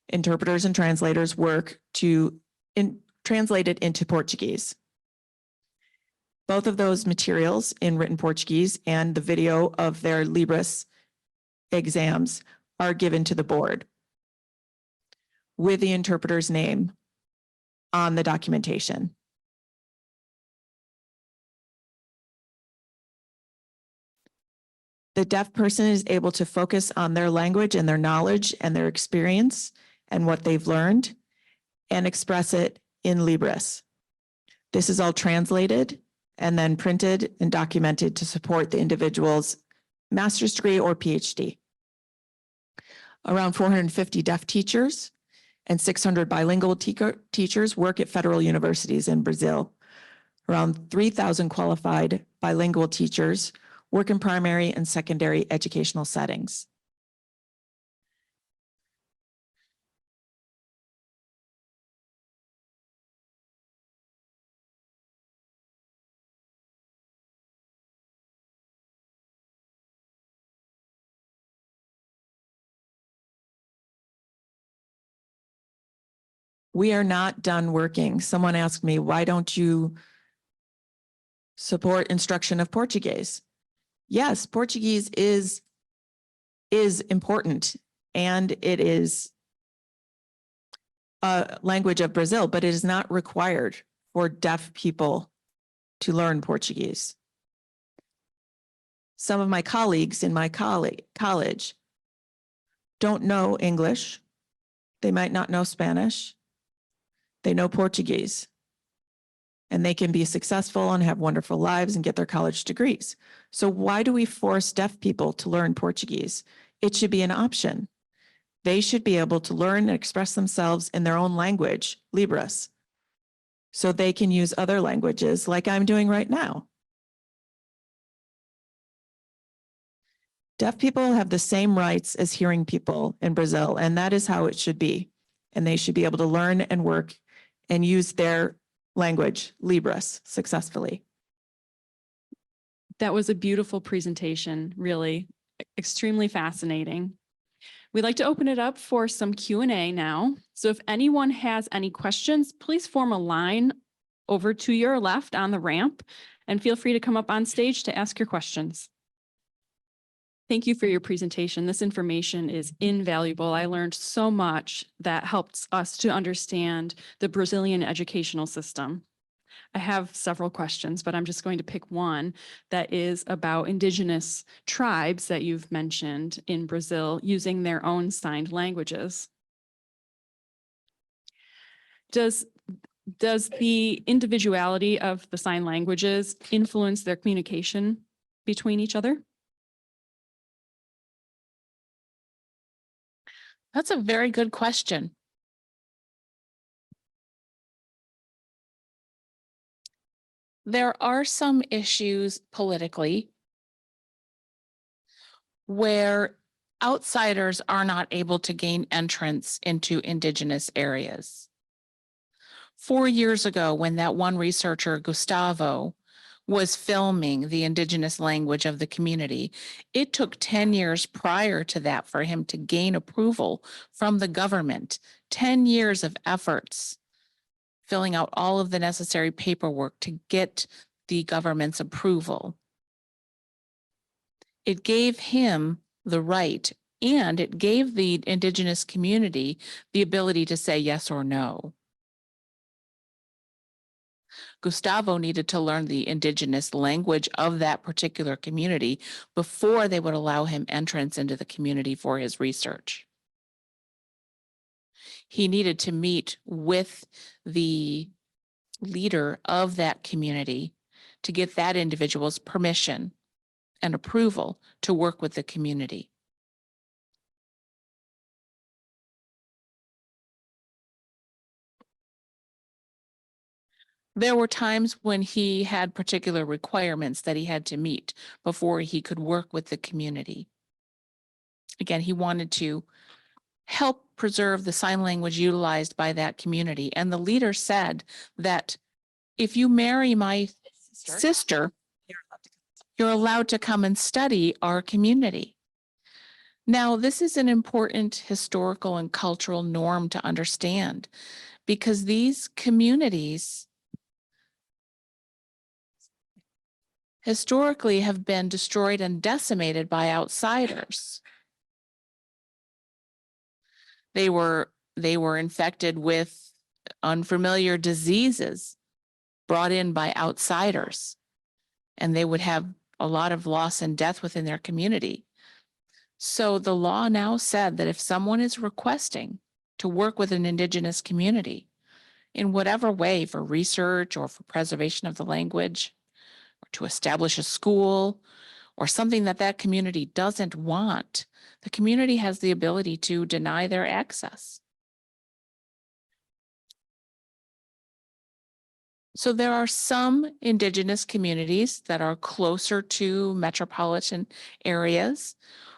Interpreters and translators work to translate it into Portuguese. Both of those materials in written Portuguese and the video of their Libras exams are given to the board with the interpreter's name on the documentation. The deaf person is able to focus on their language and their knowledge and their experience and what they've learned and express it in Libras. This is all translated and then printed and documented to support the individual's master's degree or PhD. Around 450 deaf teachers and 600 bilingual teachers work at federal universities in Brazil. Around 3,000 qualified bilingual teachers work in primary and secondary educational settings. We are not done working. Someone asked me, why don't you support instruction of Portuguese? Yes, Portuguese is important and it is a language of Brazil, but it is not required for deaf people to learn Portuguese. Some of my colleagues in my college don't know English. They might not know Spanish. They know Portuguese, and they can be successful and have wonderful lives and get their college degrees. So why do we force deaf people to learn Portuguese? It should be an option. They should be able to learn and express themselves in their own language, Libras, so they can use other languages like I'm doing right now. Deaf people have the same rights as hearing people in Brazil, and that is how it should be. And they should be able to learn and work and use their language, Libras, successfully. That was a beautiful presentation, really extremely fascinating. We'd like to open it up for some Q&A now. So if anyone has any questions, please form a line over to your left on the ramp and feel free to come up on stage to ask your questions. Thank you for your presentation. This information is invaluable. I learned so much that helps us to understand the Brazilian educational system. I have several questions, but I'm just going to pick one that is about indigenous tribes that you've mentioned in Brazil using their own signed languages. Does the individuality of the sign languages influence their communication between each other? That's a very good question. there are some issues politically where outsiders are not able to gain entrance into Indigenous areas. 4 years ago, when that one researcher, Gustavo, was filming the Indigenous language of the community, it took 10 years prior to that for him to gain approval from the government. 10 years of efforts, filling out all of the necessary paperwork to get the government's approval. It gave him the right, and it gave the Indigenous community the ability to say yes or no. Gustavo needed to learn the Indigenous language of that particular community before they would allow him entrance into the community for his research. He needed to meet with the leader of that community to get that individual's permission and approval to work with the community. There were times when he had particular requirements that he had to meet before he could work with the community. Again, he wanted to help preserve the sign language utilized by that community. And the leader said that if you marry my sister, you're allowed to come and study our community. Now, this is an important historical and cultural norm to understand, because these communities historically have been destroyed and decimated by outsiders. They were infected with unfamiliar diseases brought in by outsiders, and they would have a lot of loss and death within their community. So the law now said that if someone is requesting to work with an Indigenous community in whatever way, for research or for preservation of the language, or to establish a school, or something that that community doesn't want, the community has the ability to deny their access. So there are some Indigenous communities that are closer to metropolitan areas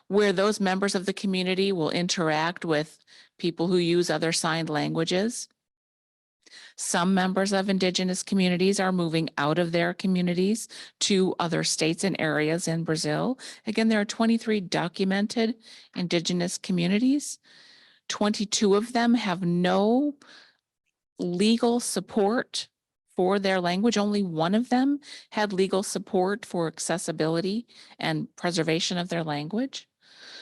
where those members of the community will interact with people who use other signed languages. Some members of Indigenous communities are moving out of their communities to other states and areas in Brazil. Again, there are 23 documented Indigenous communities. 22 of them have no legal support for their language. Only one of them had legal support for accessibility and preservation of their language.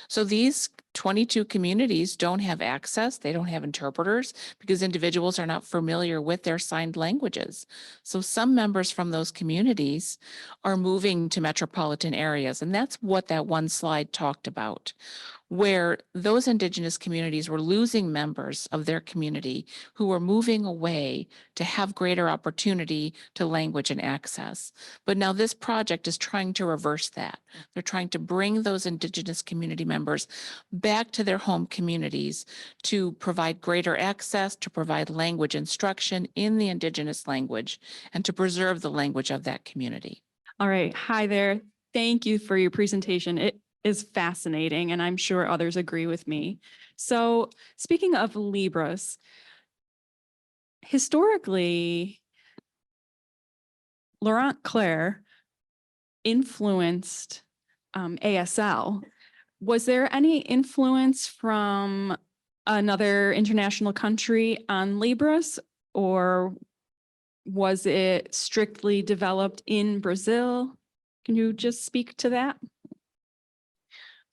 So these 22 communities don't have access. They don't have interpreters because individuals are not familiar with their signed languages. So some members from those communities are moving to metropolitan areas. And that's what that one slide talked about, where those Indigenous communities were losing members of their community who were moving away to have greater opportunity to language and access. But now this project is trying to reverse that. They're trying to bring those Indigenous community members back to their home communities to provide greater access, to provide language instruction in the Indigenous language, and to preserve the language of that community. All right. Hi there. Thank you for your presentation. It is fascinating, and I'm sure others agree with me. So speaking of Libras, historically, Laurent Clerc influenced ASL. Was there any influence from another international country on Libras, or was it strictly developed in Brazil? Can you just speak to that?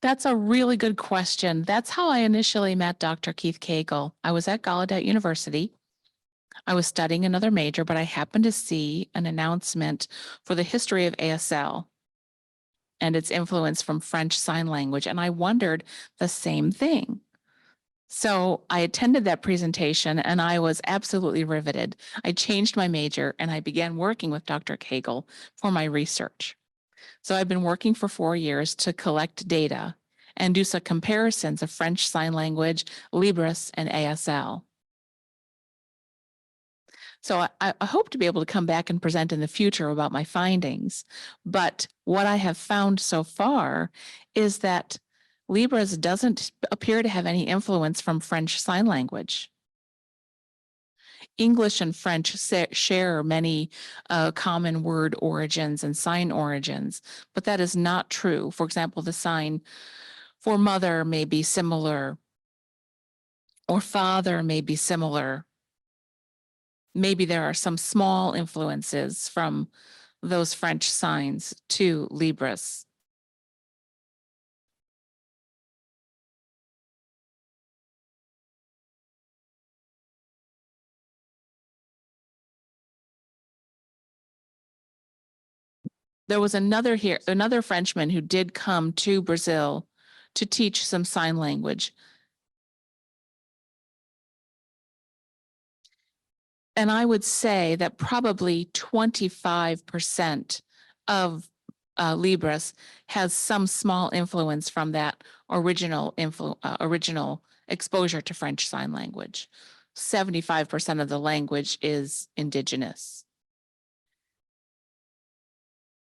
That's a really good question. That's how I initially met Dr. Keith Cagle. I was at Gallaudet University. I was studying another major, but I happened to see an announcement for the history of ASL and its influence from French Sign Language, and I wondered the same thing. So I attended that presentation and I was absolutely riveted. I changed my major and I began working with Dr. Cagle for my research. So I've been working for 4 years to collect data and do some comparisons of French Sign Language, Libras, and ASL. So I hope to be able to come back and present in the future about my findings. But what I have found so far is that Libras doesn't appear to have any influence from French Sign Language. English and French share many common word origins and sign origins, but that is not true. For example, the sign for mother may be similar, or father may be similar. Maybe there are some small influences from those French signs to Libras. There was another Frenchman who did come to Brazil to teach some sign language. And I would say that probably 25% of Libras has some small influence from that original exposure to French Sign Language. 75% of the language is indigenous.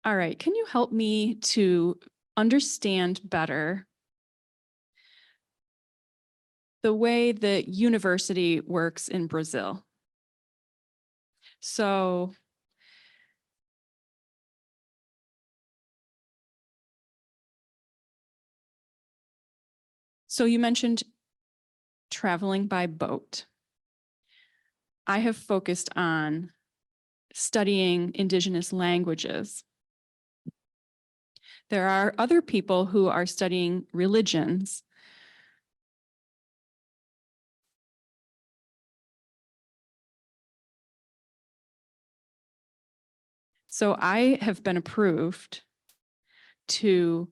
All right, can you help me to understand better the way the university works in Brazil? So you mentioned traveling by boat. I have focused on studying indigenous languages. There are other people who are studying religions. So I have been approved to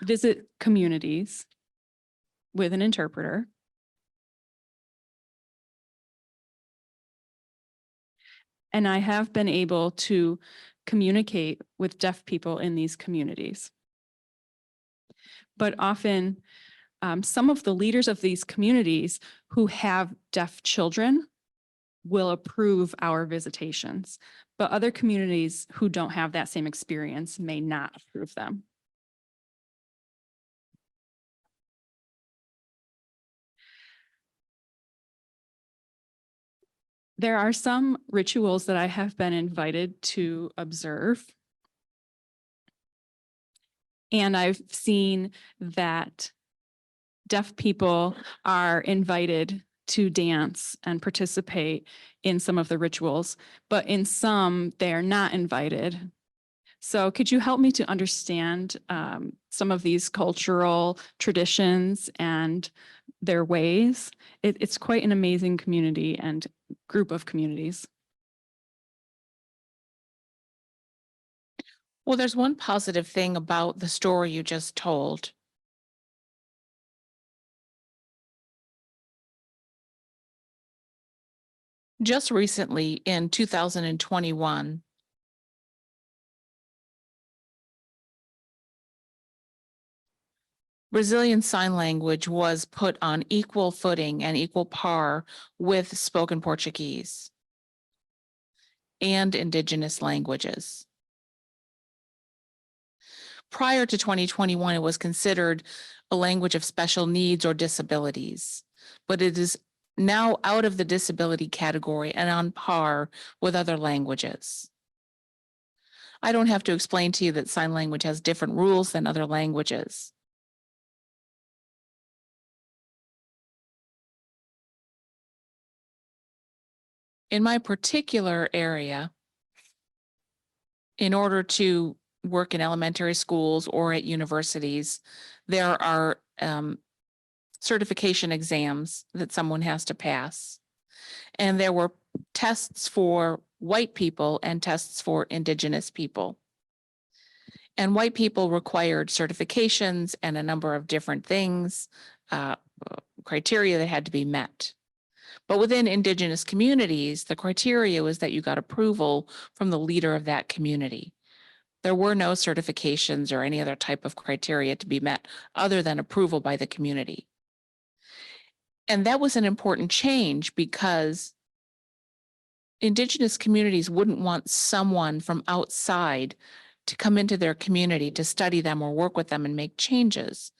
visit communities with an interpreter. And I have been able to communicate with deaf people in these communities. But often, some of the leaders of these communities who have deaf children will approve our visitations, but other communities who don't have that same experience may not approve them. There are some rituals that I have been invited to observe. And I've seen that deaf people are invited to dance and participate in some of the rituals, but in some, they are not invited. So could you help me to understand some of these cultural traditions and their ways? It's quite an amazing community and group of communities. Well, there's one positive thing about the story you just told. Just recently in 2021, Brazilian Sign Language was put on equal footing and equal par with spoken Portuguese and indigenous languages. Prior to 2021, it was considered a language of special needs or disabilities, but it is now out of the disability category and on par with other languages. I don't have to explain to you that sign language has different rules than other languages. In my particular area, in order to work in elementary schools or at universities, there are certification exams that someone has to pass. And there were tests for white people and tests for indigenous people. And white people required certifications and a number of different things, criteria that had to be met. But within indigenous communities, the criteria was that you got approval from the leader of that community. There were no certifications or any other type of criteria to be met other than approval by the community. And that was an important change because Indigenous communities wouldn't want someone from outside to come into their community to study them or work with them and make changes.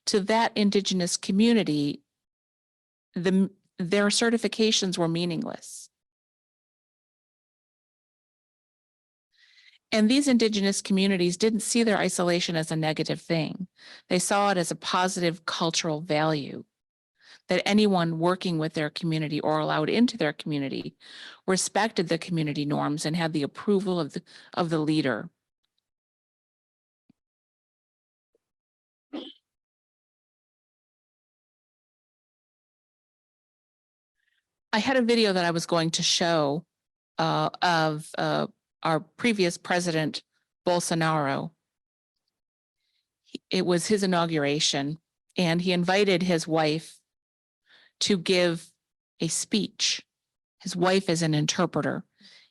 To that Indigenous community, their certifications were meaningless. And these Indigenous communities didn't see their isolation as a negative thing. They saw it as a positive cultural value, that anyone working with their community or allowed into their community respected the community norms and had the approval of the leader. I had a video that I was going to show of our previous president, Bolsonaro. It was his inauguration, and he invited his wife to give a speech. His wife is an interpreter,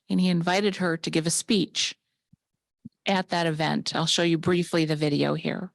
and he invited her to give a speech at that event. I'll show you briefly the video here.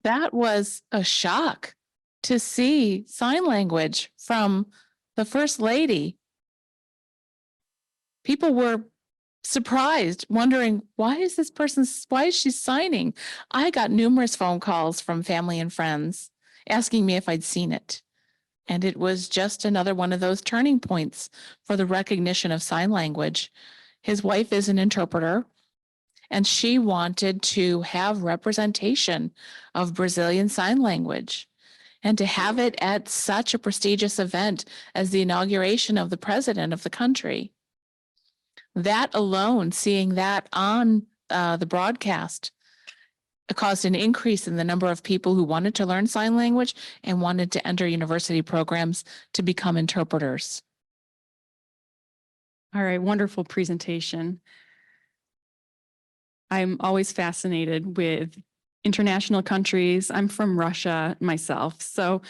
That was a shock to see sign language from the First Lady. People were surprised, wondering, why is she signing? I got numerous phone calls from family and friends asking me if I'd seen it. And it was just another one of those turning points for the recognition of sign language. His wife is an interpreter, and she wanted to have representation of Brazilian Sign Language, and to have it at such a prestigious event as the inauguration of the president of the country. That alone, seeing that on the broadcast, caused an increase in the number of people who wanted to learn sign language and wanted to enter university programs to become interpreters. All right, wonderful presentation. I'm always fascinated with international countries. I'm from Russia myself. So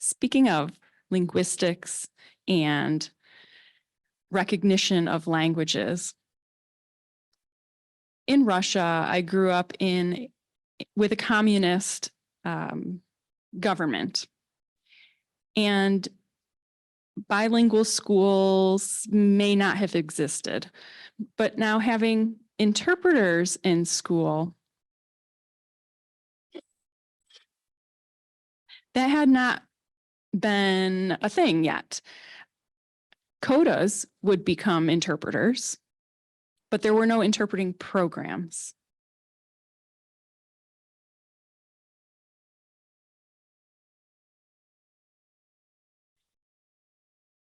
speaking of linguistics and recognition of languages, in Russia, I grew up with a communist government. And bilingual schools may not have existed, but now having interpreters in school, that had not been a thing yet. Quotas would become interpreters, but there were no interpreting programs.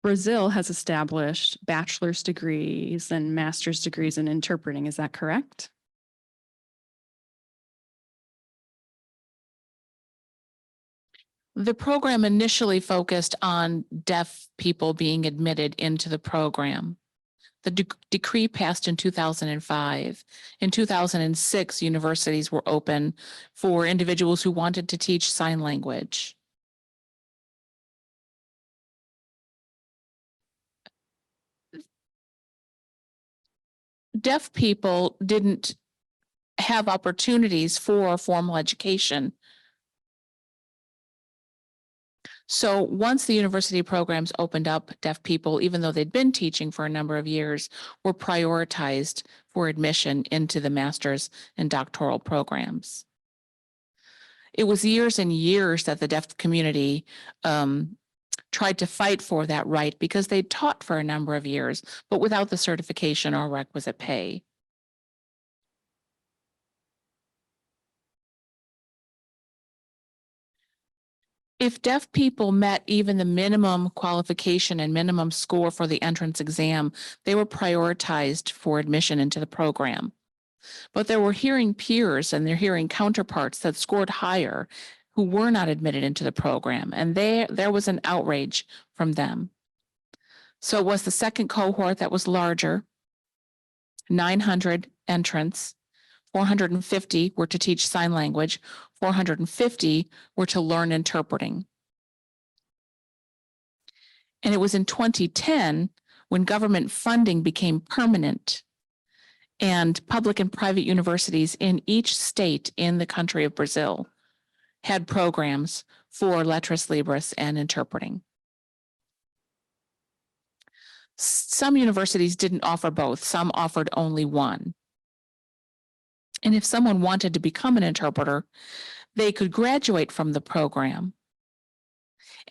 Brazil has established bachelor's degrees and master's degrees in interpreting. Is that correct? The program initially focused on deaf people being admitted into the program. The decree passed in 2005. In 2006, universities were open for individuals who wanted to teach sign language. Deaf people didn't have opportunities for formal education. So once the university programs opened up, deaf people, even though they'd been teaching for a number of years, were prioritized for admission into the master's and doctoral programs. It was years and years that the deaf community tried to fight for that right, because they taught for a number of years, but without the certification or requisite pay. If deaf people met even the minimum qualification and minimum score for the entrance exam, they were prioritized for admission into the program. But there were hearing peers and their hearing counterparts that scored higher who were not admitted into the program, and there was an outrage from them. So it was the second cohort that was larger, 900 entrants, 450 were to teach sign language, 450 were to learn interpreting. And it was in 2010 when government funding became permanent and public and private universities in each state in the country of Brazil had programs for Letras Libras and interpreting. Some universities didn't offer both. Some offered only one. And if someone wanted to become an interpreter, they could graduate from the program.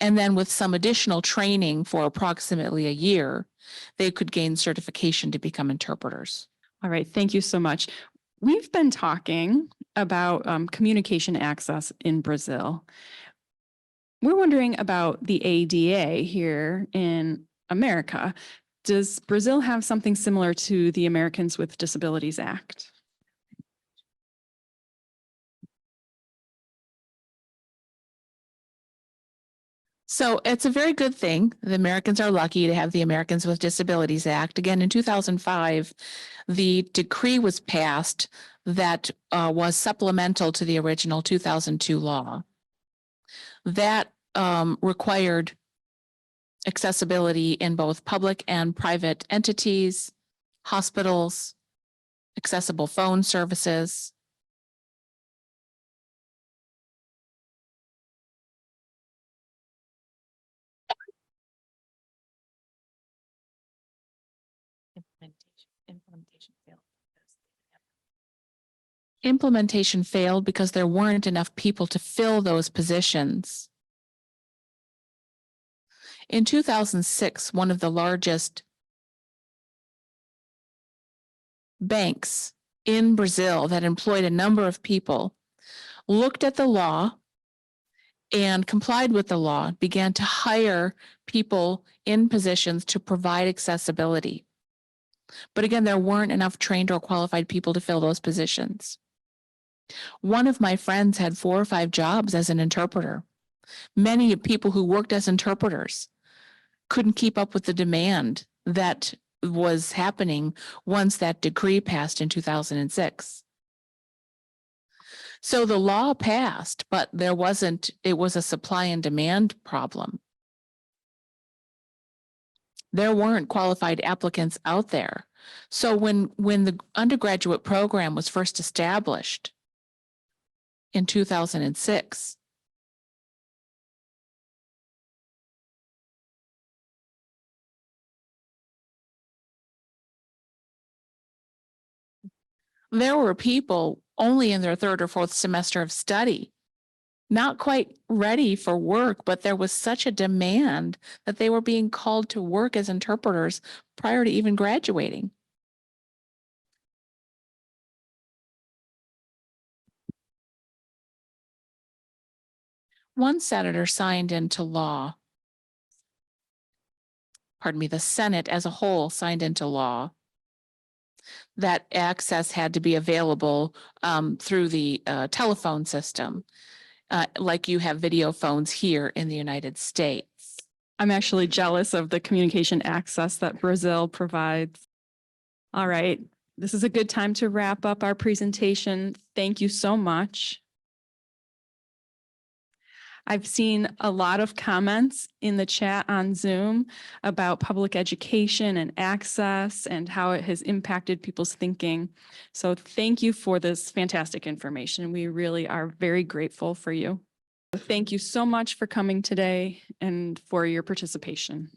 And then with some additional training for approximately a year, they could gain certification to become interpreters. All right, thank you so much. We've been talking about communication access in Brazil. We're wondering about the ADA here in America. Does Brazil have something similar to the Americans with Disabilities Act? So it's a very good thing. The Americans are lucky to have the Americans with Disabilities Act. Again, in 2005, the decree was passed that was supplemental to the original 2002 law. That required accessibility in both public and private entities, hospitals, accessible phone services. Implementation failed because there weren't enough people to fill those positions. In 2006, one of the largest banks in Brazil that employed a number of people looked at the law and complied with the law, began to hire people in positions to provide accessibility. But again, there weren't enough trained or qualified people to fill those positions. One of my friends had 4 or 5 jobs as an interpreter. Many people who worked as interpreters couldn't keep up with the demand that was happening once that decree passed in 2006. So the law passed, but it was a supply and demand problem. There weren't qualified applicants out there. So when the undergraduate program was first established in 2006, there were people only in their 3rd or 4th semester of study, not quite ready for work, but there was such a demand that they were being called to work as interpreters prior to even graduating. One senator signed into law, the Senate as a whole signed into law that access had to be available through the telephone system, like you have video phones here in the United States. I'm actually jealous of the communication access that Brazil provides. All right, this is a good time to wrap up our presentation. Thank you so much. I've seen a lot of comments in the chat on Zoom about public education and access and how it has impacted people's thinking. So thank you for this fantastic information. We really are very grateful for you. Thank you so much for coming today and for your participation.